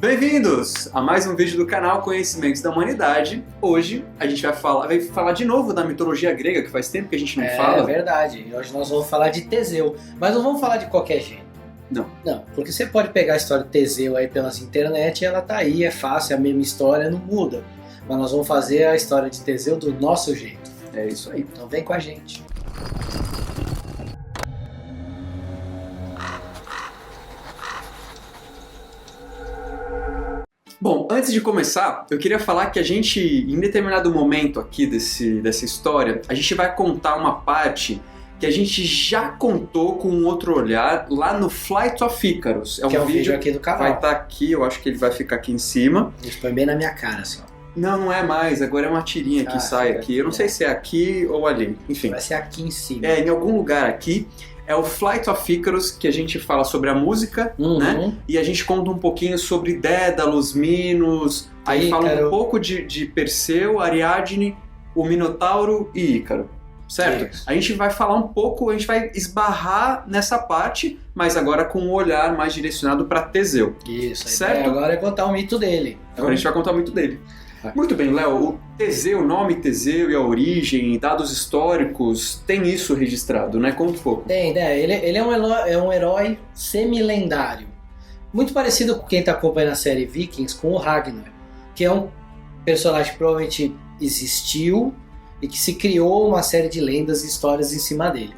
Bem-vindos a mais um vídeo do canal Conhecimentos da Humanidade. Hoje a gente vai falar de novo da mitologia grega, que faz tempo que a gente não fala. É verdade, hoje nós vamos falar de Teseu, mas não vamos falar de qualquer jeito. Não, porque você pode pegar a história de Teseu aí pelas internet e ela tá aí, é fácil, a mesma história, não muda. Mas nós vamos fazer a história de Teseu do nosso jeito. é isso aí. Então vem com a gente. Bom, antes de começar, eu queria falar que a gente, em determinado momento aqui dessa história, a gente vai contar uma parte que a gente já contou com um outro olhar lá no Flight of Icarus. Que é um vídeo aqui do canal. Vai estar aqui, eu acho que ele vai ficar aqui em cima. Isso põe bem na minha cara, assim, ó. Não é mais, agora é uma tirinha que sai aqui. Eu não sei se é aqui ou ali, enfim. Vai ser aqui em cima. É, em algum lugar aqui. É o Flight of Icarus, que a gente fala sobre a música, né? E a gente conta um pouquinho sobre Dédalus, Minos, aí fala um pouco de Perseu, Ariadne, o Minotauro e Ícaro, certo? Isso. A gente vai falar um pouco, a gente vai esbarrar nessa parte, mas agora com um olhar mais direcionado para Teseu. Isso, certo? Agora é contar o mito dele. Então, agora a gente vai contar muito dele. Muito bem, Léo, o Teseu, o nome Teseu e a origem, dados históricos, tem isso registrado, né? Conta um pouco. Tem, né? Ele é um herói semi-lendário. Muito parecido com quem está acompanhando a série Vikings, com o Ragnar, que é um personagem que provavelmente existiu e que se criou uma série de lendas e histórias em cima dele.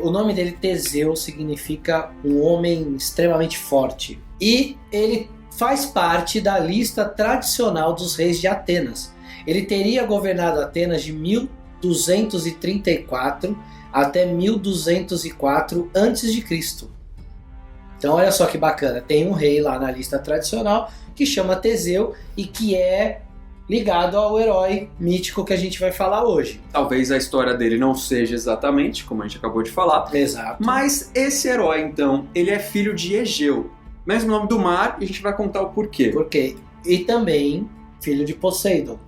O nome dele, Teseu, significa um homem extremamente forte. E ele faz parte da lista tradicional dos reis de Atenas. Ele teria governado Atenas de 1234 até 1204 a.C. Então olha só que bacana, tem um rei lá na lista tradicional que chama Teseu e que é ligado ao herói mítico que a gente vai falar hoje. Talvez a história dele não seja exatamente como a gente acabou de falar. Exato. Mas esse herói, então, ele é filho de Egeu. Mesmo nome do mar, e a gente vai contar o porquê. Por quê? E também filho de Poseidon.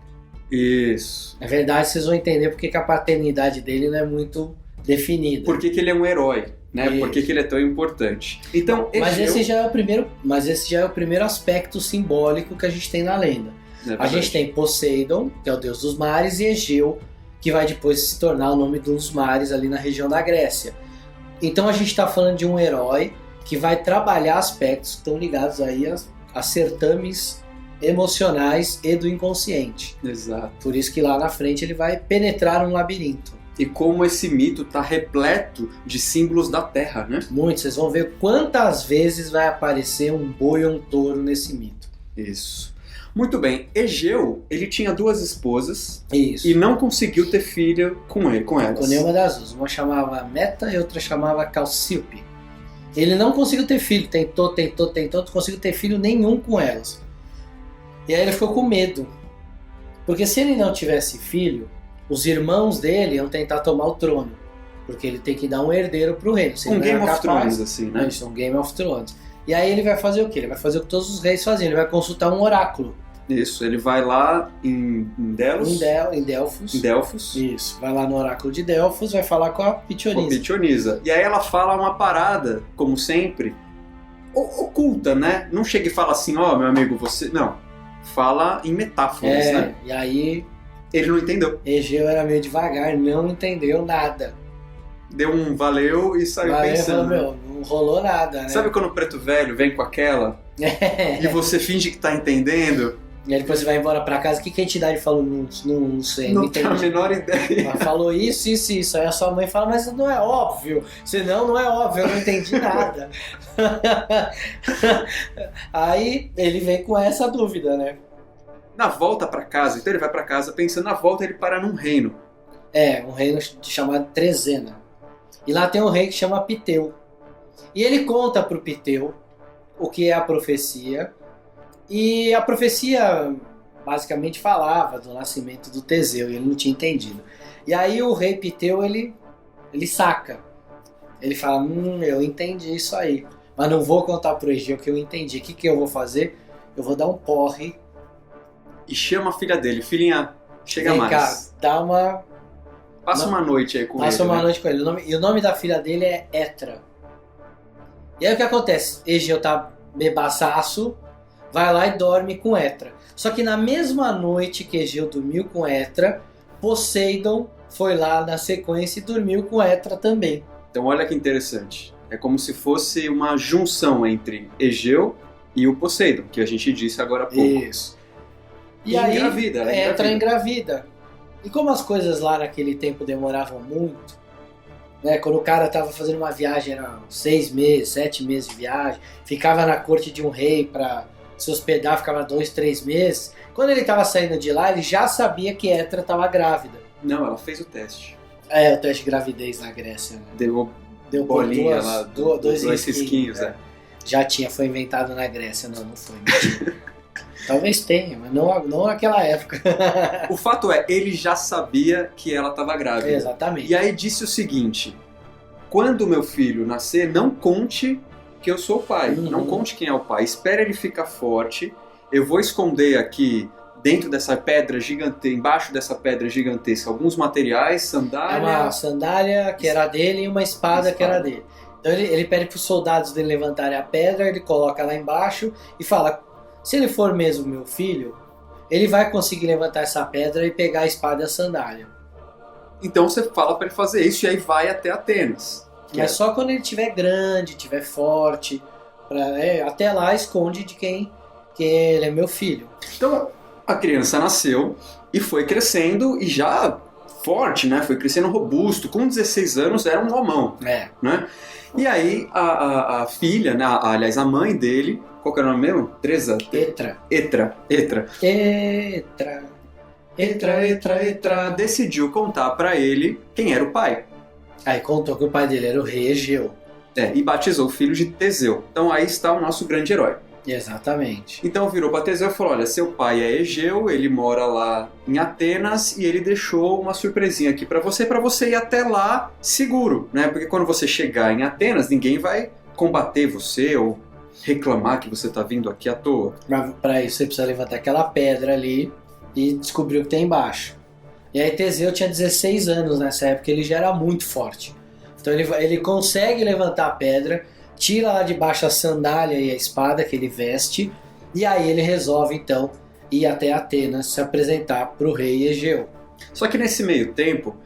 Isso. Na verdade, vocês vão entender porque que a paternidade dele não é muito definida. Por que ele é um herói, né? Isso. Por que ele é tão importante. Então, Egeu... Mas esse já é o primeiro aspecto simbólico que a gente tem na lenda. A gente tem Poseidon, que é o deus dos mares, e Egeu, que vai depois se tornar o nome dos mares ali na região da Grécia. Então a gente está falando de um herói que vai trabalhar aspectos que estão ligados aí a certames emocionais e do inconsciente. Exato. Por isso que lá na frente ele vai penetrar um labirinto. E como esse mito está repleto de símbolos da Terra, né? Muitos, vocês vão ver quantas vezes vai aparecer um boi ou um touro nesse mito. Isso. Muito bem, Egeu, ele tinha duas esposas. Isso. E não conseguiu ter filho com elas. Com nenhuma das duas. Uma chamava Meta e outra chamava Calcíope. Ele não conseguiu ter filho, tentou, não conseguiu ter filho nenhum com elas. E aí ele ficou com medo. Porque se ele não tivesse filho, os irmãos dele iam tentar tomar o trono. Porque ele tem que dar um herdeiro pro reino. Um Game of Thrones, assim, né? Isso, um Game of Thrones. E aí ele vai fazer o quê? Ele vai fazer o que todos os reis faziam. Ele vai consultar um oráculo. Isso, ele vai lá em Delos. Em Delfos. Em Delfos. Isso, vai lá no oráculo de Delfos, vai falar com a Pitionisa. Com a Pitionisa. E aí ela fala uma parada, como sempre, oculta, né? Não chega e fala assim, ó, meu amigo, você... Não. Fala em metáforas, né? E aí... Ele não entendeu. Egeu era meio devagar, não entendeu nada. Deu um valeu e saiu pensando. Falou, não rolou nada, né? Sabe quando o preto velho vem com aquela e você finge que tá entendendo? E aí depois você vai embora pra casa, o que a entidade falou? Não sei, não tenho a menor ideia. Ela falou isso. Aí a sua mãe fala, mas não é óbvio. Senão não é óbvio, eu não entendi nada. Aí ele vem com essa dúvida, né? Na volta pra casa, então ele vai pra casa pensando, na volta ele para num reino. Um reino chamado Trezena. E lá tem um rei que chama Piteu. E ele conta pro Piteu o que é a profecia. E a profecia basicamente falava do nascimento do Teseu, e ele não tinha entendido. E aí o rei Piteu, ele saca. Ele fala, eu entendi isso aí. Mas não vou contar pro Egeu que eu entendi. O que eu vou fazer? Eu vou dar um porre. E chama a filha dele. Filhinha, chega Vem mais. Cá, dá uma... Passa uma noite aí com ele. Passa uma né? noite com ele. E o nome da filha dele é Etra. E aí o que acontece? Egeu tá bebaçaço, vai lá e dorme com Etra. Só que na mesma noite que Egeu dormiu com Etra, Poseidon foi lá na sequência e dormiu com Etra também. Então olha que interessante. É como se fosse uma junção entre Egeu e o Poseidon, que a gente disse agora há pouco. Isso. E aí engravida, Etra engravida. E como as coisas lá naquele tempo demoravam muito, né, quando o cara estava fazendo uma viagem, era 6 meses, 7 meses de viagem, ficava na corte de um rei para se hospedar, ficava 2, 3 meses. Quando ele estava saindo de lá, ele já sabia que Etra estava grávida. Não, ela fez o teste. O teste de gravidez na Grécia. Né? Deu bolinha lá, dois risquinhos. Já tinha, foi inventado na Grécia, não foi. Talvez tenha, mas não naquela época. O fato é, ele já sabia que ela estava grávida. Exatamente. E aí disse o seguinte: quando meu filho nascer, não conte que eu sou o pai. Não conte quem é o pai. Espere ele ficar forte. Eu vou esconder aqui, dentro dessa pedra gigante, embaixo dessa pedra gigantesca, alguns materiais, sandália. Uma sandália que era dele e uma espada que era dele. Então ele pede para os soldados dele levantarem a pedra, ele coloca lá embaixo e fala: se ele for mesmo meu filho, ele vai conseguir levantar essa pedra e pegar a espada e a sandália. Então você fala para ele fazer isso e aí vai até Atenas. Mas só quando ele estiver grande, estiver forte, até lá esconde de quem que ele é meu filho. Então a criança nasceu e foi crescendo e já forte, né? Foi crescendo robusto. Com 16 anos era um homão. Né? E aí a filha, né? Aliás, a mãe dele, qual que era o nome mesmo? Etra. Decidiu contar pra ele quem era o pai. Aí contou que o pai dele era o rei Egeu. E batizou o filho de Teseu. Então aí está o nosso grande herói. Exatamente. Então virou para Teseu e falou: olha, seu pai é Egeu, ele mora lá em Atenas e ele deixou uma surpresinha aqui para você ir até lá seguro, né? Porque quando você chegar em Atenas, ninguém vai combater você ou reclamar que você tá vindo aqui à toa. Mas para isso você precisa levantar aquela pedra ali e descobrir o que tem embaixo. E aí Teseu tinha 16 anos nessa época, ele já era muito forte. Então ele consegue levantar a pedra, tira lá de baixo a sandália e a espada que ele veste, e aí ele resolve então ir até Atenas se apresentar para o rei Egeu. Só que nesse meio tempo,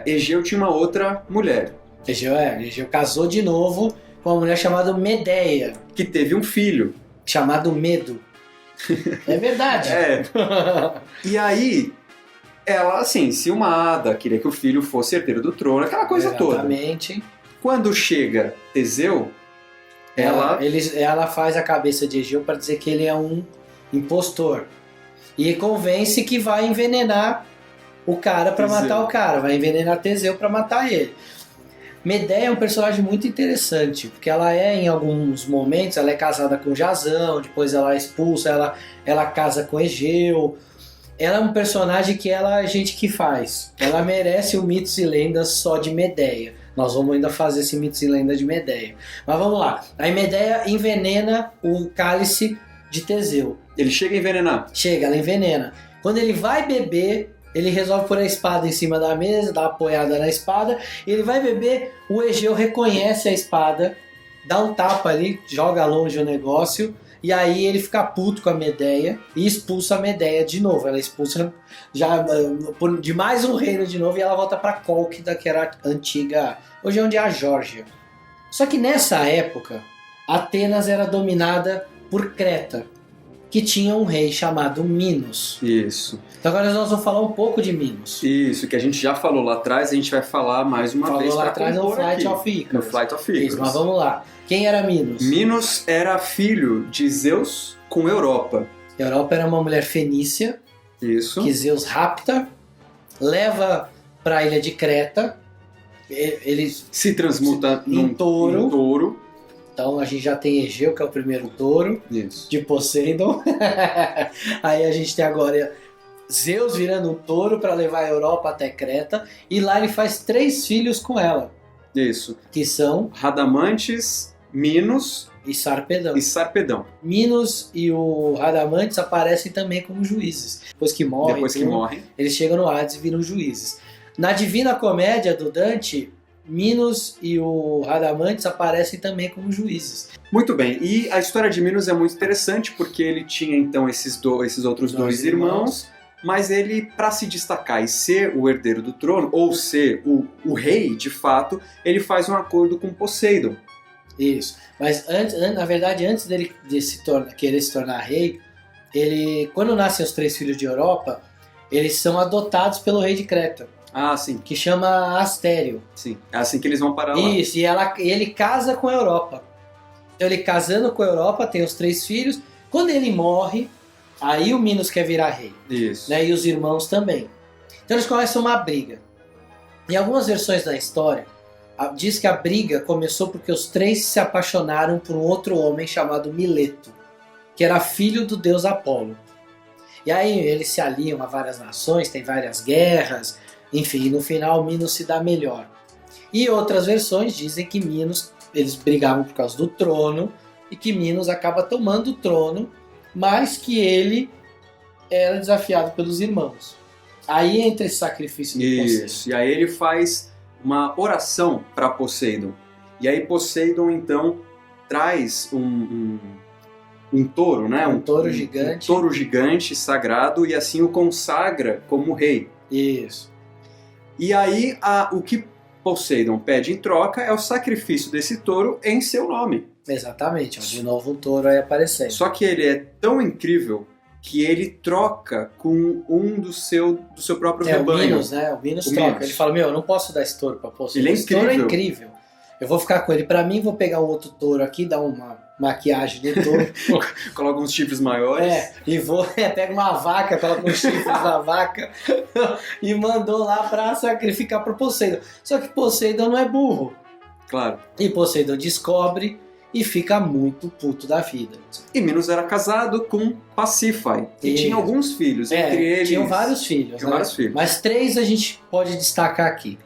Egeu tinha uma outra mulher. Egeu casou de novo com uma mulher chamada Medeia. Que teve um filho. Chamado Medo. É verdade. E aí, ela, assim, ciumada, queria que o filho fosse herdeiro do trono, aquela coisa toda. Exatamente. Quando chega Teseu, ela faz a cabeça de Egeu para dizer que ele é um impostor. E convence que vai envenenar o cara para matar o cara. Vai envenenar Teseu para matar ele. Medeia é um personagem muito interessante, porque ela em alguns momentos, ela é casada com Jasão, depois ela é expulsa, ela casa com Egeu. Ela é um personagem que a gente que faz. Ela merece o Mitos e Lendas só de Medeia. Nós vamos ainda fazer esse Mitos e Lendas de Medeia. Mas vamos lá. Aí Medeia envenena o cálice de Teseu. Ele chega a envenenar? Chega, ela envenena. Quando ele vai beber, ele resolve pôr a espada em cima da mesa, dá uma apoiada na espada. Ele vai beber, o Egeu reconhece a espada, dá um tapa ali, joga longe o negócio. E aí ele fica puto com a Medeia e expulsa a Medeia de novo. Ela expulsa já de mais um reino de novo e ela volta para Cólquida, que era a antiga... Hoje é onde é a Geórgia. Só que nessa época, Atenas era dominada por Creta, que tinha um rei chamado Minos. Isso. Então agora nós vamos falar um pouco de Minos. Isso, que a gente já falou lá atrás, a gente vai falar mais uma vez. Falou lá atrás no Flight of Icarus. No Flight of Icarus. Isso, mas vamos lá. Quem era Minos? Minos era filho de Zeus com Europa. Europa era uma mulher fenícia. Isso. Que Zeus rapta, leva para a ilha de Creta. Ele se transmuta em touro. Então a gente já tem Egeu, que é o primeiro touro. Isso. De Poseidon. Aí a gente tem agora Zeus virando um touro para levar a Europa até Creta. E lá ele faz 3 filhos com ela. Isso. Que são Radamantes, Minos e Sarpedão. Minos e o Radamantes aparecem também como juízes. Depois que morrem, eles chegam no Hades e viram juízes. Na Divina Comédia do Dante, Minos e o Radamantes aparecem também como juízes. Muito bem, e a história de Minos é muito interessante porque ele tinha então esses outros dois irmãos, mas ele, para se destacar e ser o herdeiro do trono, ou ser o rei de fato, ele faz um acordo com Poseidon. Isso, mas na verdade antes dele querer se tornar rei, quando nascem os 3 filhos de Europa, eles são adotados pelo rei de Creta. Ah, sim. Que chama Astério. Sim, é assim que eles vão para lá. Isso, e ele casa com a Europa. Então ele casando com a Europa, tem os 3 filhos. Quando ele morre, aí o Minos quer virar rei. Isso. Né? E os irmãos também. Então eles começam uma briga. Em algumas versões da história, diz que a briga começou porque os 3 se apaixonaram por um outro homem chamado Mileto, que era filho do deus Apolo. E aí eles se aliam a várias nações, tem várias guerras, enfim, no final Minos se dá melhor. E outras versões dizem que Minos, eles brigavam por causa do trono, e que Minos acaba tomando o trono, mas que ele era desafiado pelos irmãos. Aí entra esse sacrifício do Poseidon. Isso, e aí ele faz uma oração para Poseidon. E aí Poseidon então traz um touro, né? Um touro gigante. Um touro gigante, sagrado, e assim o consagra como rei. Isso. E aí o que Poseidon pede em troca é o sacrifício desse touro em seu nome. Exatamente, de novo um touro aí aparecendo. Só que ele é tão incrível que ele troca com um do seu próprio rebanho. O Minos, né? O Minos troca. Minos. Ele fala, eu não posso dar esse touro pra Poseidon. Ele é incrível. Esse touro é incrível. Eu vou ficar com ele. Pra mim, vou pegar um outro touro aqui, dar uma maquiagem de touro. Coloca uns chifres maiores. E pega uma vaca, coloca uns chifres na vaca e mandou lá pra sacrificar pro Poseidon. Só que Poseidon não é burro. Claro. E Poseidon descobre e fica muito puto da vida. E Minos era casado com Pasífae, que tinha alguns filhos, entre eles... Tinham vários filhos, né? Vários filhos. Mas 3 a gente pode destacar aqui.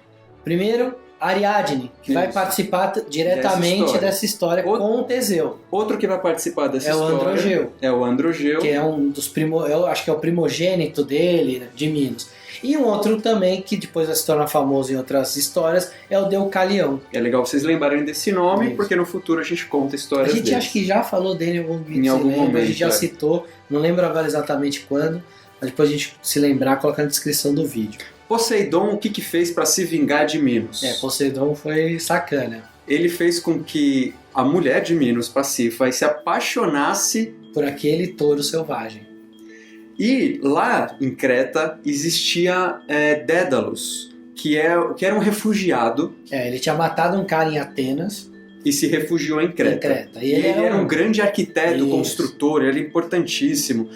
Primeiro, Ariadne, que vai participar diretamente dessa história com o Teseu. Outro que vai participar dessa história... É o Androgeu. É o Androgeu. Que é um dos eu acho que é o primogênito dele, de Minos. E um outro também, que depois vai se tornar famoso em outras histórias, é o Deucalião. É legal vocês lembrarem desse nome, porque no futuro a gente conta histórias dele. A gente acho que já falou dele em algum momento, a gente já citou, não lembro agora exatamente quando, mas depois a gente se lembrar, coloca na descrição do vídeo. Poseidon, o que fez para se vingar de Minos? Poseidon foi sacana. Ele fez com que a mulher de Minos, Pasífae, se apaixonasse por aquele touro selvagem. E lá em Creta existia Dédalus, que era um refugiado. Ele tinha matado um cara em Atenas. E se refugiou em Creta. E ele era um grande arquiteto, construtor, ele era importantíssimo.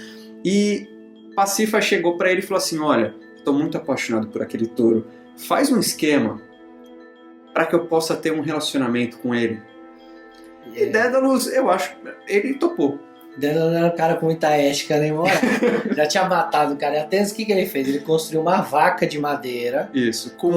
E Pasífae chegou para ele e falou assim, olha, estou muito apaixonado por aquele touro, faz um esquema para que eu possa ter um relacionamento com ele. E Dédalus, eu acho, ele topou. Dédalus era um cara com muita ética, nem moral. Já tinha matado o cara em Atenas, o que ele fez? Ele construiu uma vaca de madeira. Isso, com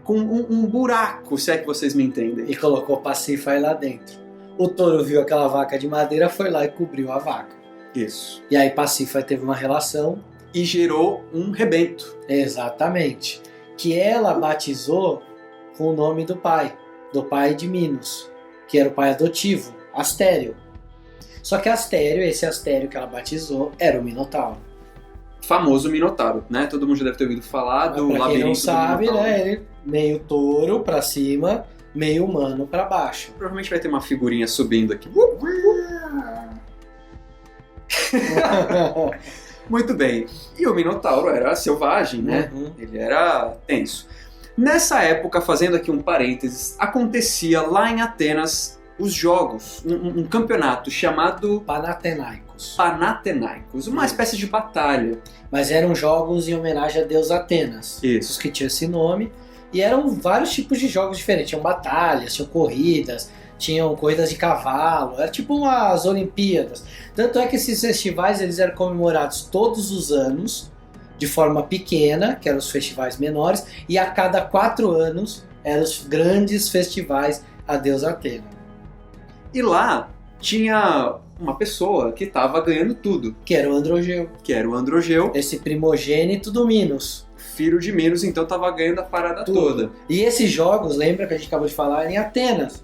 um buraco, se é que vocês me entendem. E colocou Pasífae lá dentro. O touro viu aquela vaca de madeira, foi lá e cobriu a vaca. Isso. E aí Pasífae teve uma relação. E gerou um rebento. Exatamente. Que ela batizou com o nome do pai de Minos, que era o pai adotivo, Astério. Só que esse Astério que ela batizou, era o Minotauro. Famoso Minotauro, né? Todo mundo já deve ter ouvido falar do labirinto do Minotauro. Quem não sabe, né? Ele meio touro pra cima, meio humano pra baixo. Provavelmente vai ter uma figurinha subindo aqui. Muito bem. E o Minotauro era selvagem, né? Ele era tenso. Nessa época, fazendo aqui um parênteses, acontecia lá em Atenas os jogos, um campeonato chamado Panatenaicos, uma espécie de batalha. Mas eram jogos em homenagem a Deus Atenas. Isso. Os que tinham esse nome. E eram vários tipos de jogos diferentes. Tinham batalhas, tinham corridas, tinham corridas de cavalo. Era tipo umas Olimpíadas. Tanto é que esses festivais eles eram comemorados todos os anos, de forma pequena, que eram os festivais menores, e a cada 4 anos eram os grandes festivais a Deus Atena. E lá tinha uma pessoa que estava ganhando tudo. Que era o Androgeu. Esse primogênito do Minos. filho de Minos, então tava ganhando a parada toda. E esses jogos, lembra que a gente acabou de falar, eram em Atenas.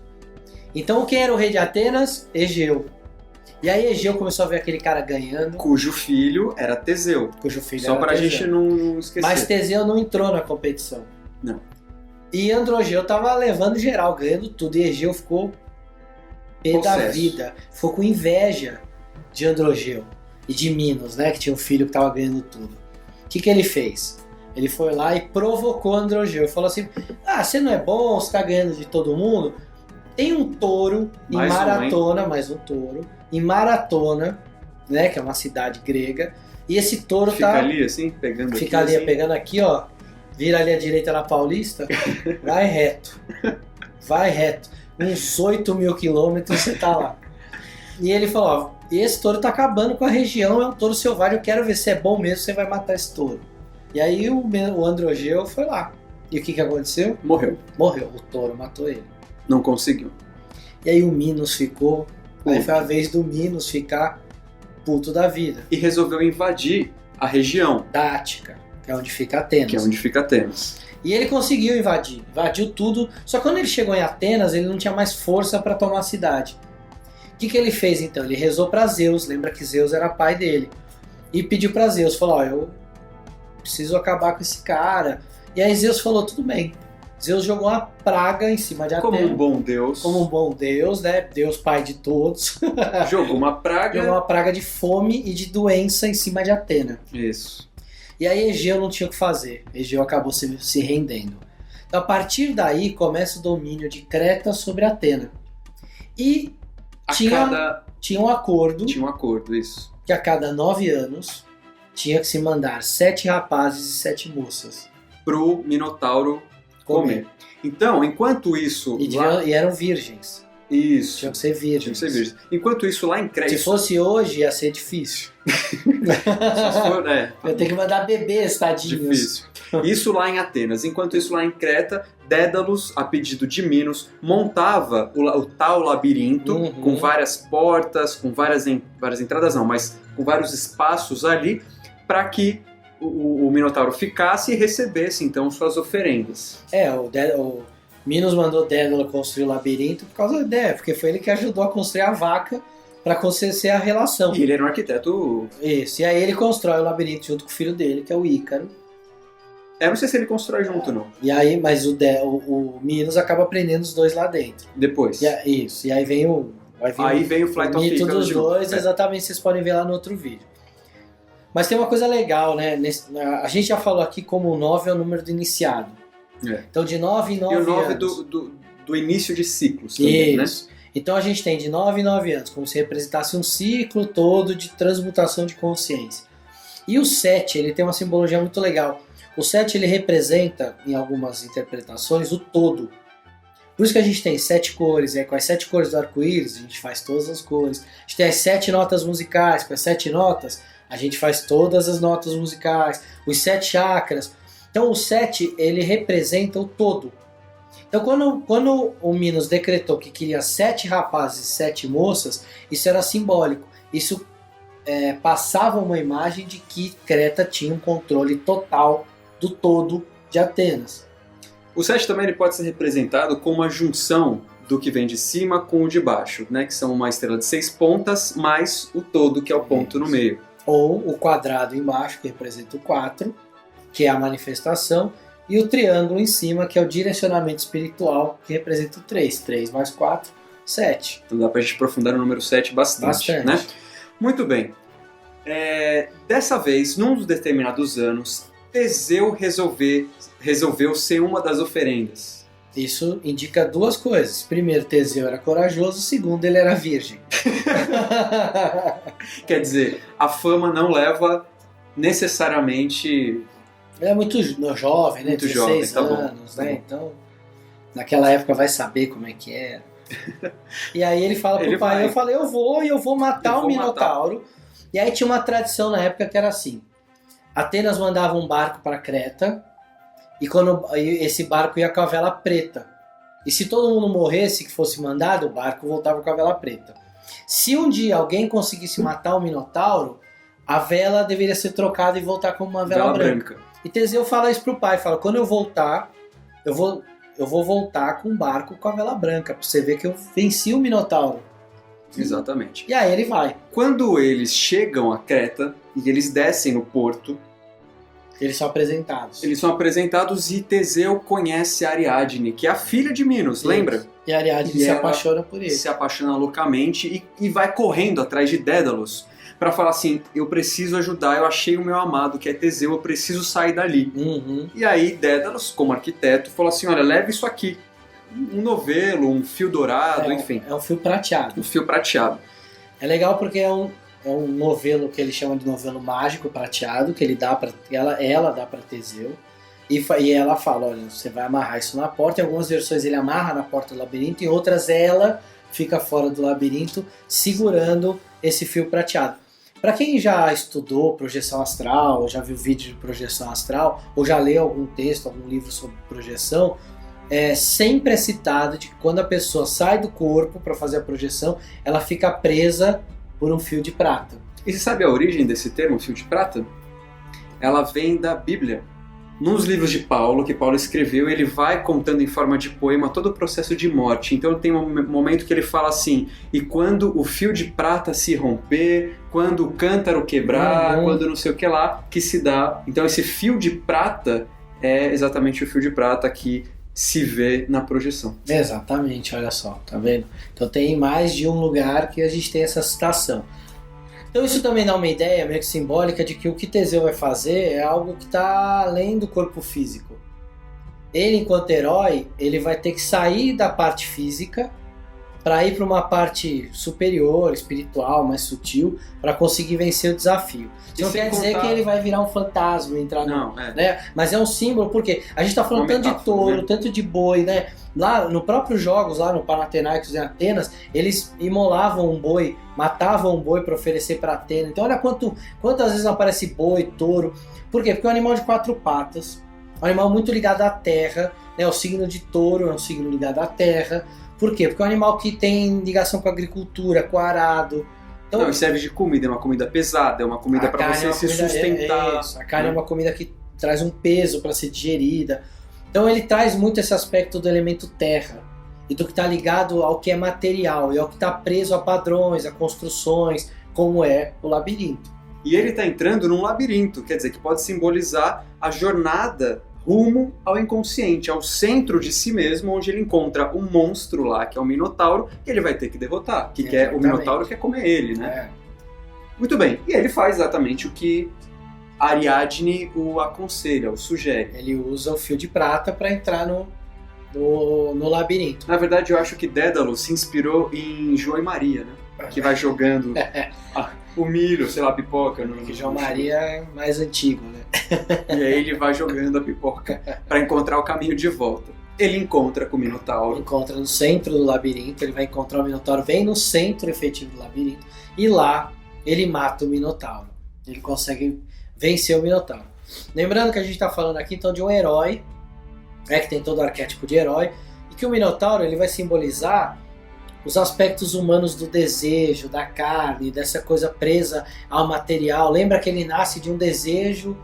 Então quem era o rei de Atenas? Egeu. E aí Egeu começou a ver aquele cara ganhando. Cujo filho era Teseu. Só pra gente não esquecer. Mas Teseu não entrou na competição. Não. E Androgeu tava levando geral, ganhando tudo. E Egeu ficou pé da vida. Ficou com inveja de Androgeu e de Minos, né? Que tinha um filho que tava ganhando tudo. O que ele fez? Ele foi lá e provocou Androgeu. Falou assim, você não é bom, você tá ganhando de todo mundo? Tem um touro em maratona, mais um touro, em Maratona, né? Que é uma cidade grega. E esse touro fica ali assim, pegando aqui. Fica ali, assim. pegando aqui, ó. Vira ali à direita na Paulista, vai reto. Vai reto. Uns 8.000 quilômetros você tá lá. E ele falou, esse touro tá acabando com a região, é um touro selvagem, eu quero ver se é bom mesmo, você vai matar esse touro. E aí o Androgeu foi lá. E o que aconteceu? Morreu. O touro matou ele. Não conseguiu. E aí o Minos ficou, aí foi a vez do Minos ficar puto da vida. E resolveu invadir a região da Ática, que é onde fica Atenas. E ele conseguiu invadiu tudo, só que quando ele chegou em Atenas, ele não tinha mais força para tomar a cidade. O que ele fez então? Ele rezou para Zeus, lembra que Zeus era pai dele, e pediu para Zeus, falou, eu preciso acabar com esse cara. E aí Zeus falou, tudo bem. Zeus jogou uma praga em cima de Atenas. Como um bom Deus. Como um bom Deus, né? Deus pai de todos. Jogou uma praga de fome e de doença em cima de Atenas. Isso. E aí Egeu não tinha o que fazer. Egeu acabou se rendendo. Então a partir daí começa o domínio de Creta sobre Atenas. E tinha um acordo. Tinha um acordo, isso. Que a cada 9 anos tinha que se mandar 7 rapazes e 7 moças. Pro Minotauro comer. Então, enquanto isso... E eram virgens. Isso. Tinham que ser virgens. Enquanto isso lá em Creta... Se fosse hoje, ia ser difícil. Eu tenho que mandar bebês, tadinhos. Difícil. Isso lá em Atenas. Enquanto isso lá em Creta, Dédalus, a pedido de Minos, montava o tal labirinto com várias portas, com várias entradas não, mas com vários espaços ali, para que o Minotauro ficasse e recebesse então suas oferendas. O Minos mandou Dédalo construir o labirinto por causa da porque foi ele que ajudou a construir a vaca para acontecer a relação. E ele era um arquiteto... Isso, e aí ele constrói o labirinto junto com o filho dele, que é o Ícaro. Eu não sei se ele constrói junto, não. E aí, mas o Minos acaba prendendo os dois lá dentro. Depois. Isso, e aí vem o Flight of mito dos dois, exatamente, vocês podem ver lá no outro vídeo. Mas tem uma coisa legal, né? A gente já falou aqui como o 9 é o número do iniciado. Então de 9 em 9 anos. E o 9 do início de ciclos também, isso. Né? Então a gente tem de 9 em 9 anos, como se representasse um ciclo todo de transmutação de consciência. E o 7, ele tem uma simbologia muito legal. O 7, ele representa, em algumas interpretações, o todo. Por isso que a gente tem 7 cores, com as 7 cores do arco-íris, a gente faz todas as cores. A gente tem as 7 notas musicais, com as 7 notas, a gente faz todas as notas musicais. Os 7 chakras. Então o 7, ele representa o todo. Então quando o Minos decretou que queria 7 rapazes e 7 moças, isso era simbólico. Isso passava uma imagem de que Creta tinha um controle total do todo de Atenas. O 7 também ele pode ser representado como uma junção do que vem de cima com o de baixo, né? Que são uma estrela de 6 pontas mais o todo, que é o ponto no meio. Ou o quadrado embaixo, que representa o 4, que é a manifestação, e o triângulo em cima, que é o direcionamento espiritual, que representa o 3. 3 mais 4, 7. Então dá pra gente aprofundar no número 7 bastante. Né? Muito bem. Dessa vez, num dos determinados anos, Teseu resolveu ser uma das oferendas. Isso indica 2 coisas. Primeiro, Teseu era corajoso. Segundo, ele era virgem. Quer dizer, a fama não leva necessariamente... Ele é muito jovem, né? Muito 16 jovem, anos, né? Então, naquela época vai saber como é que era. E aí ele fala pro pai, eu vou matar o Minotauro. E aí tinha uma tradição na época que era assim. Atenas mandava um barco para Creta e esse barco ia com a vela preta. E se todo mundo morresse que fosse mandado, o barco voltava com a vela preta. Se um dia alguém conseguisse matar o Minotauro, a vela deveria ser trocada e voltar como uma vela branca. E Teseu fala isso pro pai, fala, quando eu voltar, eu vou voltar com o barco com a vela branca, pra você ver que eu venci o Minotauro. Exatamente. E aí ele vai. Quando eles chegam a Creta e eles descem no porto, eles são apresentados. Eles são apresentados e Teseu conhece a Ariadne, que é a filha de Minos, lembra? E a Ariadne se apaixona por ele. Se apaixona loucamente e vai correndo atrás de Dédalus para falar assim, eu preciso ajudar, eu achei o meu amado, que é Teseu, eu preciso sair dali. E aí Dédalus, como arquiteto, falou assim, olha, leve isso aqui. Um novelo, um fio dourado, enfim. É um fio prateado. Um fio prateado. É legal porque é um novelo que ele chama de novelo mágico prateado, que ele dá para ela dá para Teseu. E ela fala, olha, você vai amarrar isso na porta. Em algumas versões ele amarra na porta do labirinto, em outras ela fica fora do labirinto segurando esse fio prateado. Para quem já estudou projeção astral, ou já viu vídeo de projeção astral, ou já leu algum texto, algum livro sobre projeção, sempre é citado de que quando a pessoa sai do corpo para fazer a projeção, ela fica presa por um fio de prata. E você sabe a origem desse termo, fio de prata? Ela vem da Bíblia. Nos livros de Paulo, que Paulo escreveu, ele vai contando em forma de poema todo o processo de morte. Então tem um momento que ele fala assim, e quando o fio de prata se romper, quando o cântaro quebrar, quando não sei o que lá, que se dá. Então esse fio de prata é exatamente o fio de prata que se vê na projeção. Exatamente, olha só, tá vendo? Então tem mais de um lugar que a gente tem essa citação. Então isso também dá uma ideia meio que simbólica de que o que Teseu vai fazer é algo que está além do corpo físico. Ele, enquanto herói, ele vai ter que sair da parte física para ir para uma parte superior, espiritual, mais sutil, para conseguir vencer o desafio. Isso não quer dizer que ele vai virar um fantasma, entrar né? Mas é um símbolo, porque a gente está falando tanto de touro, tanto de boi, né? Lá no próprios jogos, lá no Panathinaikos em Atenas, eles imolavam um boi, matavam um boi para oferecer para Atena. Então olha quantas vezes aparece boi, touro. Por quê? Porque é um animal de 4 patas, um animal muito ligado à terra, né? O signo de touro é um signo ligado à terra. Por quê? Porque é um animal que tem ligação com a agricultura, com o arado. Então, não, serve de comida, é uma comida pesada, é uma comida para você se sustentar. A carne é uma comida que traz um peso para ser digerida. Então ele traz muito esse aspecto do elemento terra e do que está ligado ao que é material e ao que está preso a padrões, a construções, como é o labirinto. E ele está entrando num labirinto, quer dizer, que pode simbolizar a jornada rumo ao inconsciente, ao centro de si mesmo, onde ele encontra um monstro lá, que é o Minotauro, que ele vai ter que derrotar, o Minotauro quer comer ele, né? Muito bem, e ele faz exatamente o que Ariadne o aconselha, o sugere. Ele usa o fio de prata para entrar no labirinto. Na verdade, eu acho que Dédalo se inspirou em João e Maria, né? Que vai jogando o milho, sei lá, a pipoca. Que João Maria é mais antigo, né? E aí ele vai jogando a pipoca para encontrar o caminho de volta. Ele encontra com o Minotauro. Encontra no centro do labirinto, ele vai encontrar o Minotauro, vem no centro efetivo do labirinto, e lá ele mata o Minotauro. Ele consegue vencer o Minotauro. Lembrando que a gente está falando aqui então de um herói, que tem todo o arquétipo de herói, e que o Minotauro ele vai simbolizar os aspectos humanos do desejo, da carne, dessa coisa presa ao material. Lembra que ele nasce de um desejo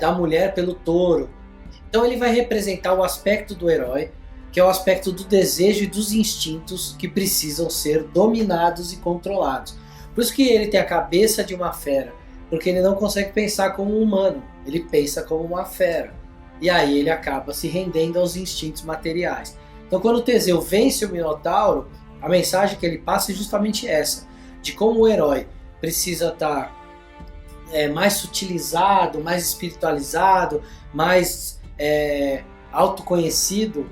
da mulher pelo touro. Então ele vai representar o aspecto do herói, que é o aspecto do desejo e dos instintos que precisam ser dominados e controlados. Por isso que ele tem a cabeça de uma fera, porque ele não consegue pensar como um humano, ele pensa como uma fera. E aí ele acaba se rendendo aos instintos materiais. Então quando Teseu vence o Minotauro, a mensagem que ele passa é justamente essa, de como o herói precisa estar mais sutilizado, mais espiritualizado, mais autoconhecido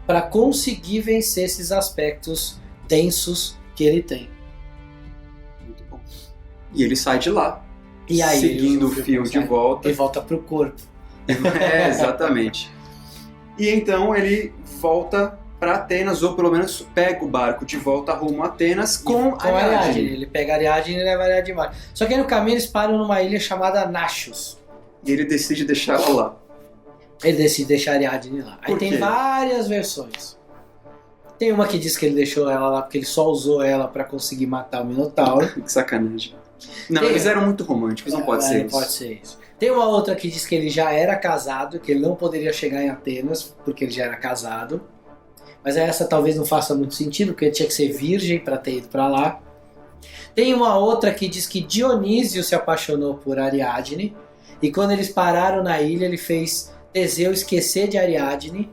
para conseguir vencer esses aspectos densos que ele tem. Muito bom. E ele sai de lá, e aí, seguindo o fio de volta. E volta para o corpo. Exatamente. E então ele volta para Atenas, ou pelo menos pega o barco de volta rumo a Atenas com Ariadne. Ele pega Ariadne e leva Ariadne embora. Só que aí no caminho eles param numa ilha chamada Naxos. E ele decide deixar ela lá. Ele decide deixar Ariadne lá. Aí tem várias versões. Tem uma que diz que ele deixou ela lá porque ele só usou ela para conseguir matar o Minotauro. Que sacanagem. Não, eles eram muito românticos, não pode ser isso. Pode ser isso. Tem uma outra que diz que ele já era casado, que ele não poderia chegar em Atenas, porque ele já era casado. Mas essa talvez não faça muito sentido, porque ele tinha que ser virgem para ter ido para lá. Tem uma outra que diz que Dionísio se apaixonou por Ariadne, e quando eles pararam na ilha, ele fez Teseu esquecer de Ariadne,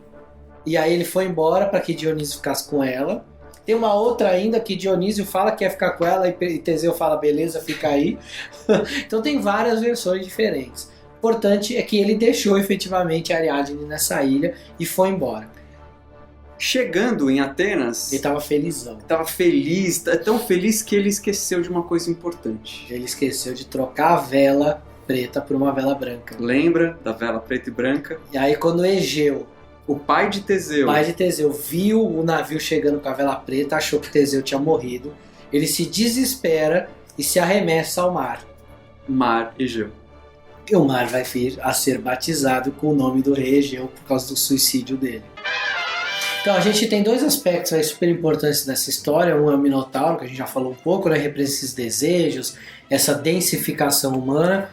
e aí ele foi embora para que Dionísio ficasse com ela. Tem uma outra ainda que Dionísio fala que quer ficar com ela e Teseu fala, beleza, fica aí. Então tem várias versões diferentes. O importante é que ele deixou efetivamente Ariadne nessa ilha e foi embora. Chegando em Atenas... Ele estava felizão. Estava feliz, tão feliz que ele esqueceu de uma coisa importante. Ele esqueceu de trocar a vela preta por uma vela branca. Lembra da vela preta e branca? E aí quando Egeu, o pai de Teseu, viu o navio chegando com a vela preta, achou que Teseu tinha morrido, ele se desespera e se arremessa ao mar. Mar Egeu. E o mar vai vir a ser batizado com o nome do rei Egeu por causa do suicídio dele. Então a gente tem dois aspectos aí super importantes nessa história. Um é o Minotauro, que a gente já falou um pouco, né? Representa esses desejos, essa densificação humana.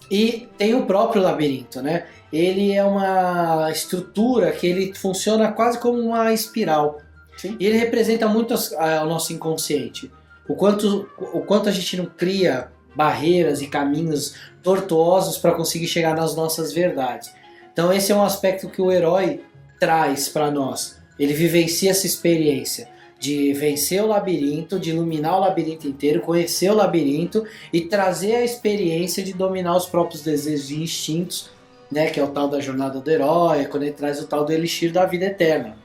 E tem o próprio labirinto, né? Ele é uma estrutura que ele funciona quase como uma espiral. Sim. E ele representa muito o nosso inconsciente. O quanto a gente não cria barreiras e caminhos tortuosos para conseguir chegar nas nossas verdades. Então esse é um aspecto que o herói traz para nós. Ele vivencia essa experiência de vencer o labirinto, de iluminar o labirinto inteiro, conhecer o labirinto e trazer a experiência de dominar os próprios desejos e instintos, né, que é o tal da jornada do herói, quando ele traz o tal do elixir da vida eterna.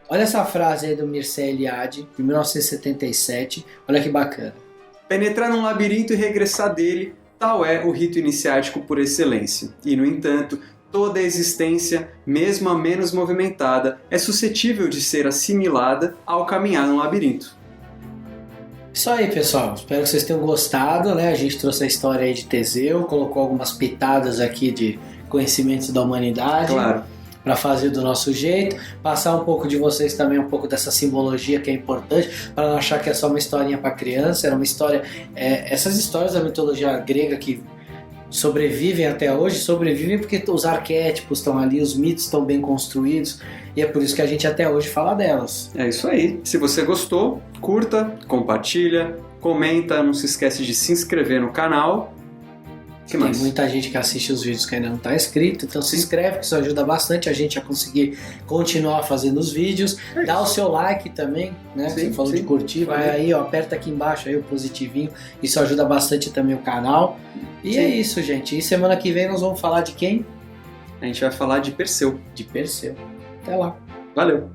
Olha essa frase aí do Mircea Eliade, de 1977, olha que bacana. Penetrar num labirinto e regressar dele, tal é o rito iniciático por excelência. E, no entanto, toda a existência, mesmo a menos movimentada, é suscetível de ser assimilada ao caminhar no labirinto. Isso aí, pessoal. Espero que vocês tenham gostado, né? A gente trouxe a história aí de Teseu, colocou algumas pitadas aqui de conhecimentos da humanidade. Claro. Para fazer do nosso jeito, passar um pouco de vocês também, um pouco dessa simbologia que é importante, para não achar que é só uma historinha para criança. Era uma história... essas histórias da mitologia grega que sobrevivem até hoje, sobrevivem porque os arquétipos estão ali, os mitos estão bem construídos, e é por isso que a gente até hoje fala delas. É isso aí. Se você gostou, curta, compartilha, comenta, não se esquece de se inscrever no canal. Que mais? Tem muita gente que assiste os vídeos que ainda não está inscrito, então se inscreve, que isso ajuda bastante a gente a conseguir continuar fazendo os vídeos. Dá o seu like também, né? Sim, você falou de curtir, vai aí, ó, aperta aqui embaixo aí o positivinho, isso ajuda bastante também o canal. E é isso, gente. E semana que vem nós vamos falar de quem? A gente vai falar de Perseu. De Perseu. Até lá. Valeu!